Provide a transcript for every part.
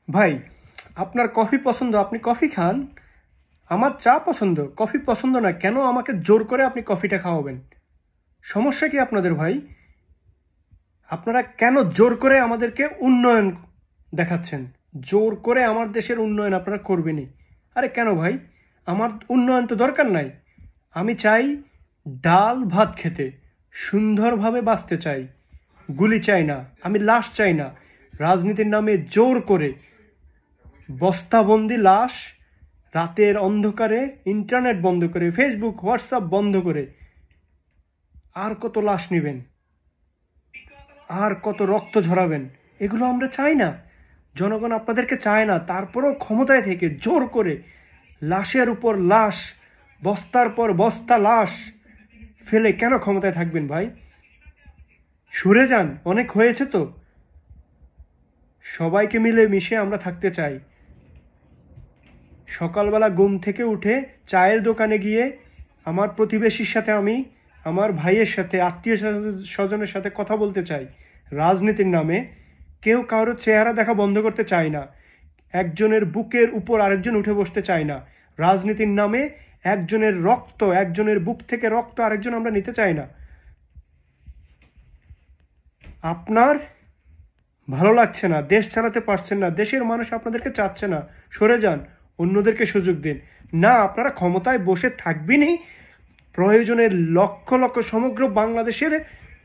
ভাই, আপনার কফি পছন্দ, আপনি কফি খান। আমার চা পছন্দ, কফি পছন্দ না। কেন আমাকে জোর করে আপনি কফিটা খাওয়াবেন? সমস্যা কি আপনাদের ভাই? আপনারা কেন জোর করে আমাদেরকে উন্নয়ন দেখাচ্ছেন? জোর করে আমার দেশের উন্নয়ন আপনারা করবেনই। আরে কেন ভাই? আমার উন্নয়ন তো দরকার নাই। আমি চাই ডাল ভাত খেতে, সুন্দরভাবে বাঁচতে চাই। গুলি চাই না, আমি লাশ চাই না। রাজনীতির নামে জোর করে বস্তাবন্দি লাশ, রাতের অন্ধকারে ইন্টারনেট বন্ধ করে, ফেসবুক হোয়াটসঅ্যাপ বন্ধ করে আর কত লাশ নেবেন, আর কত রক্ত ঝরাবেন? এগুলো আমরা চাই না। জনগণ আপনাদেরকে চায় না, তারপরেও ক্ষমতায় থেকে জোর করে লাশের উপর লাশ, বস্তার পর বস্তা লাশ ফেলে কেন ক্ষমতায় থাকবেন ভাই? সরে যান, অনেক হয়েছে তো। সবাইকে মিলে মিশে আমরা থাকতে চাই। সকালবেলা ঘুম থেকে উঠে চায়ের দোকানে গিয়ে আমার প্রতিবেশীর সাথে, আমি আমার ভাইয়ের সাথে, আত্মীয় স্বজনের সাথে কথা বলতে চাই। রাজনীতির নামে কেউ কারোর চেহারা দেখা বন্ধ করতে চায় না। একজনের বুকের উপর আরেকজন উঠে বসতে চায় না। রাজনীতির নামে একজনের রক্ত, একজনের বুক থেকে রক্ত আরেকজন আমরা নিতে চাই না। আপনার ভালো লাগছে না, দেশ চালাতে পারছেন না, দেশের মানুষ আপনাদেরকে চাচ্ছে না, সরে যান, অন্যদেরকে সুযোগ দিন। না, আপনারা ক্ষমতায় বসে থাকবেনই, প্রয়োজনের লক্ষ লক্ষ সমগ্র বাংলাদেশের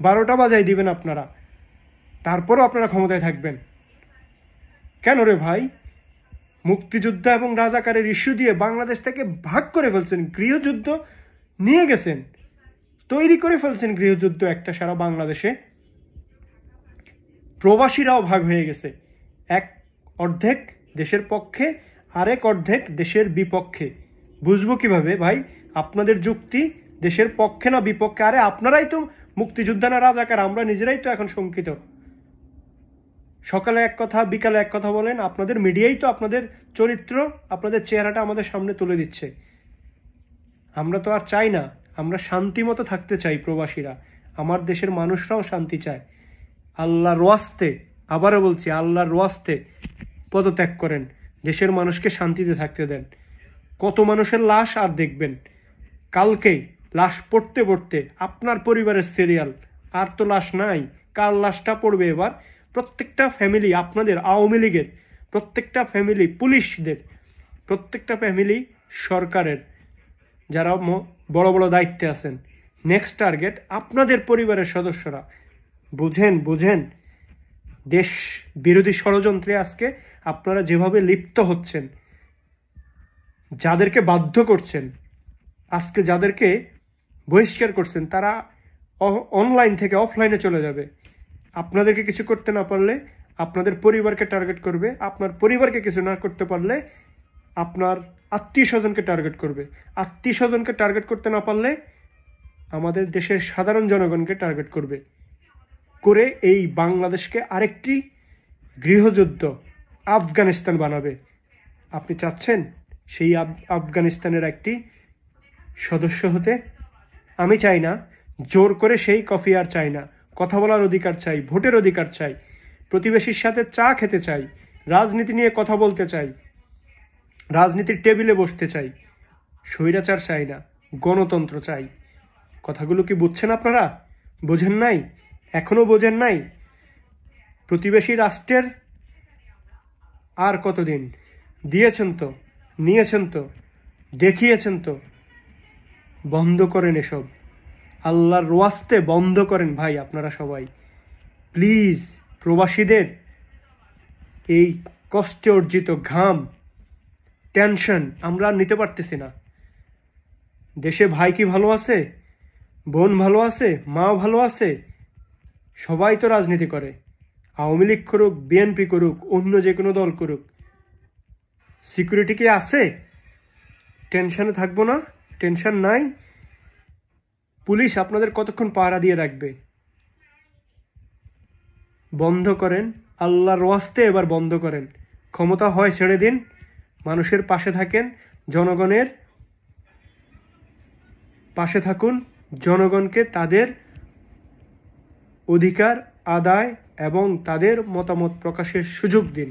12টা বাজায় দিবেন আপনারা, তারপরও আপনারা ক্ষমতায় থাকবেন। কেন রে ভাই? মুক্তিযুদ্ধ এবং রাজাকারের ইস্যু দিয়ে বাংলাদেশ থেকে ভাগ করে ফেলছেন, গৃহযুদ্ধ নিয়ে গেছেন, তৈরি করে ফেলছেন গৃহযুদ্ধ একটা সারা বাংলাদেশে। প্রবাসীরাও ভাগ হয়ে গেছে, এক অর্ধেক দেশের পক্ষে, আরেক অর্ধেক দেশের বিপক্ষে। বুঝবো কিভাবে ভাই আপনাদের যুক্তি? দেশের পক্ষে না বিপক্ষে? আরে আপনারাই তো মুক্তিযোদ্ধা না রাজাকার, আমরা নিজেরাই তো এখন শঙ্কিত। সকালে এক কথা, বিকালে এক কথা বলেন। আপনাদের মিডিয়াই তো আপনাদের চরিত্র, আপনাদের চেহারাটা আমাদের সামনে তুলে দিচ্ছে। আমরা তো আর চাই না, আমরা শান্তি মতো থাকতে চাই প্রবাসীরা। আমার দেশের মানুষরাও শান্তি চায়। আল্লাহর ওয়াস্তে, আবারও বলছি, আল্লাহর ওয়াস্তে পদত্যাগ করেন, দেশের মানুষকে শান্তিতে থাকতে দেন। কত মানুষের লাশ আর দেখবেন? কালকেই লাশ পড়তে পড়তে আপনার পরিবারের সিরিয়াল, আর তো লাশ নাই। কার লাশটা পড়বে এবার? প্রত্যেকটা ফ্যামিলি, আপনাদের আওয়ামী লীগের প্রত্যেকটা ফ্যামিলি, পুলিশদের প্রত্যেকটা ফ্যামিলি, সরকারের যারা বড় বড় দায়িত্বে আছেন, নেক্সট টার্গেট আপনাদের পরিবারের সদস্যরা। বুঝেন, বুঝেন। দেশ বিরোধী ষড়যন্ত্রে আজকে আপনারা যেভাবে লিপ্ত হচ্ছেন, যাদেরকে বাধ্য করছেন, আজকে যাদেরকে বহিষ্কার করছেন, তারা অনলাইন থেকে অফলাইনে চলে যাবে। আপনাদেরকে কিছু করতে না পারলে আপনাদের পরিবারকে টার্গেট করবে, আপনার পরিবারকে কিছু না করতে পারলে আপনার আত্মীয় স্বজনকে টার্গেট করবে, আত্মীয় স্বজনকে টার্গেট করতে না পারলে আমাদের দেশের সাধারণ জনগণকে টার্গেট করবে, করে এই বাংলাদেশকে আরেকটি গৃহযুদ্ধ আফগানিস্তান বানাবে। আপনি চাচ্ছেন সেই আফগানিস্তানের একটি সদস্য হতে? আমি চাই না। জোর করে সেই কফি আর চাই না। কথা বলার অধিকার চাই, ভোটের অধিকার চাই, প্রতিবেশীর সাথে চা খেতে চাই, রাজনীতি নিয়ে কথা বলতে চাই, রাজনীতির টেবিলে বসতে চাই। স্বৈরাচার চাই না, গণতন্ত্র চাই। কথাগুলো কি বুঝছেন আপনারা? বোঝেন নাই? এখনো বোঝেন নাই? প্রতিবেশী রাষ্ট্রের আর কতদিন? দিয়েছেন তো, নিয়েছেন তো, দেখিয়েছেন তো। বন্ধ করেন এসব, আল্লাহর ওয়াস্তে বন্ধ করেন ভাই। আপনারা সবাই প্লিজ, প্রবাসীদের এই কষ্টে অর্জিত ঘাম, টেনশন আমরা নিতে পারতেছি না। দেশে ভাই কি ভালো আছে? বোন ভালো আছে? মা ভালো আছে? সবাই তো রাজনীতি করে, আওয়ামী লীগ করুক, বিএনপি করুক, অন্য যে কোনো দল করুক। সিকিউরিটি কি আছে? টেনশনে থাকবো না? টেনশন নাই? পুলিশ আপনাদের কতক্ষণ পাহারা দিয়ে রাখবে? বন্ধ করেন, আল্লাহর ওয়াস্তে এবার বন্ধ করেন। ক্ষমতা হয় ছেড়ে দিন, মানুষের পাশে থাকেন, জনগণের পাশে থাকুন, জনগণকে তাদের অধিকার আদায় এবং তাদের মতামত প্রকাশের সুযোগ দিন।